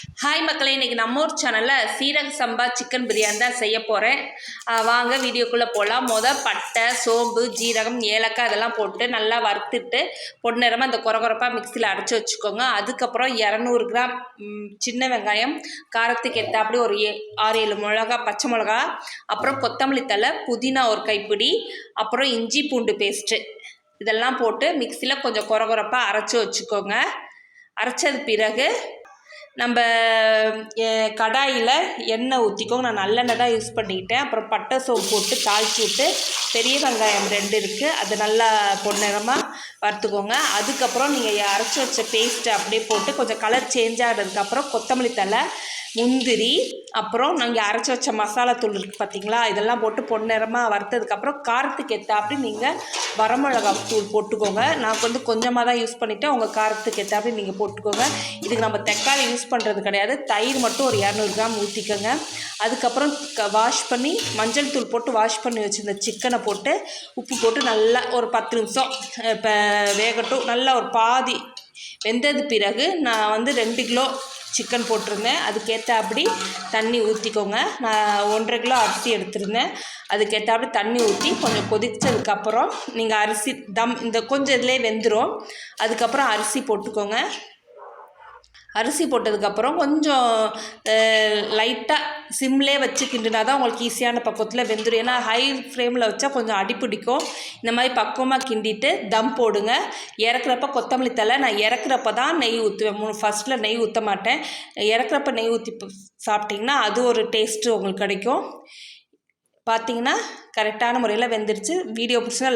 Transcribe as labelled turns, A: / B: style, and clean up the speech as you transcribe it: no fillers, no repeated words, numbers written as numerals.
A: Hi மக்களே, இன்றைக்கி நம்ம ஊர் சேனலில் சீரக சம்பா சிக்கன் பிரியாணி தான் செய்ய போகிறேன். வாங்க வீடியோக்குள்ளே போகலாம். பட்டை, சோம்பு, ஜீரகம், ஏலக்காய் இதெல்லாம் போட்டு நல்லா வறுத்துட்டு பொன்னிறமாக அந்த குறகுறப்பாக மிக்சியில் அரைச்சி வச்சுக்கோங்க. அதுக்கப்புறம் 200 கிராம் சின்ன வெங்காயம், காரத்துக்கு ஏற்றாப்படி ஒரு 6-7 மிளகா, பச்சை மிளகா, அப்புறம் கொத்தமல்லி தழை, புதினா ஒரு கைப்பிடி, அப்புறம் இஞ்சி பூண்டு பேஸ்ட்டு இதெல்லாம் போட்டு மிக்சியில் கொஞ்சம் குறகுறப்பாக அரைச்சி வச்சுக்கோங்க. அரைச்சது பிறகு நம்ம கடாயில் எண்ணெய் ஊற்றிக்கோங்க. நான் நல்லெண்ணெய் தான் யூஸ் பண்ணிக்கிட்டேன். அப்புறம் பட்டை சோம்பு போட்டு தாளித்து விட்டு பெரிய வெங்காயம் 2 இருக்குது, அது நல்லா பொன்னிறமாக வறுத்துக்கோங்க. அதுக்கப்புறம் நீங்கள் அரைச்சி வச்ச பேஸ்ட்டு அப்படியே போட்டு கொஞ்சம் கலர் சேஞ்ச் ஆகிறதுக்கப்புறம் கொத்தமல்லி தழை, முந்திரி, அப்புறம் நாங்கள் அரைச்சி வச்ச மசாலா தூள் இருக்குது பார்த்தீங்களா, இதெல்லாம் போட்டு பொன்னிறமாக வறுத்ததுக்கப்புறம் காரத்துக்கு ஏற்றாப்படி நீங்கள் வரமிளகா தூள் போட்டுக்கோங்க. நான் கொஞ்சமாக தான் யூஸ் பண்ணிவிட்டேன். உங்கள் காரத்துக்கு ஏற்றாப்படி நீங்கள் போட்டுக்கோங்க. இதுக்கு நம்ம தக்காளி யூஸ் பண்ணுறது கிடையாது. தயிர் மட்டும் ஒரு 200 கிராம் ஊற்றிக்கோங்க. அதுக்கப்புறம் வாஷ் பண்ணி மஞ்சள் தூள் போட்டு வாஷ் பண்ணி வச்சுருந்த சிக்கனை போட்டு உப்பு போட்டு நல்லா ஒரு 10 நிமிஷம் இப்போ வேகட்டும். நல்லா ஒரு பாதி வெந்தது பிறகு நான் 2 கிலோ சிக்கன் போட்டிருந்தேன். அதுக்கேற்றாப்படி தண்ணி ஊற்றிக்கோங்க. நான் 1.5 கிலோ அரிசி எடுத்திருந்தேன். அதுக்கேற்றாப்படி தண்ணி ஊற்றி கொஞ்சம் கொதித்ததுக்கப்புறம் நீங்கள் அரிசி இந்த கொஞ்சம் இதிலே வெந்துடும். அதுக்கப்புறம் அரிசி போட்டுக்கோங்க. அரிசி போட்டதுக்கப்புறம் கொஞ்சம் லைட்டாக சிம்லே வச்சு கிண்டுனா தான் உங்களுக்கு ஈஸியான பக்குவத்தில் வெந்துடும். ஏன்னா ஹை ஃப்ளேமில் வச்சா கொஞ்சம் அடிப்பிடிக்கும். இந்த மாதிரி பக்குவமாக கிண்டிட்டு தம் போடுங்க. இறக்குறப்ப கொத்தமல்லி தழை, நான் இறக்குறப்ப தான் நெய் ஊற்றுவேன். ஃபஸ்ட்டில் நெய் ஊற்ற மாட்டேன். இறக்குறப்ப நெய் ஊற்றி சாப்பிட்டிங்கன்னா அது ஒரு டேஸ்ட்டு உங்களுக்கு கிடைக்கும். பார்த்திங்கன்னா கரெக்டான முறையில் வெந்துருச்சு. வீடியோ பிடிச்சா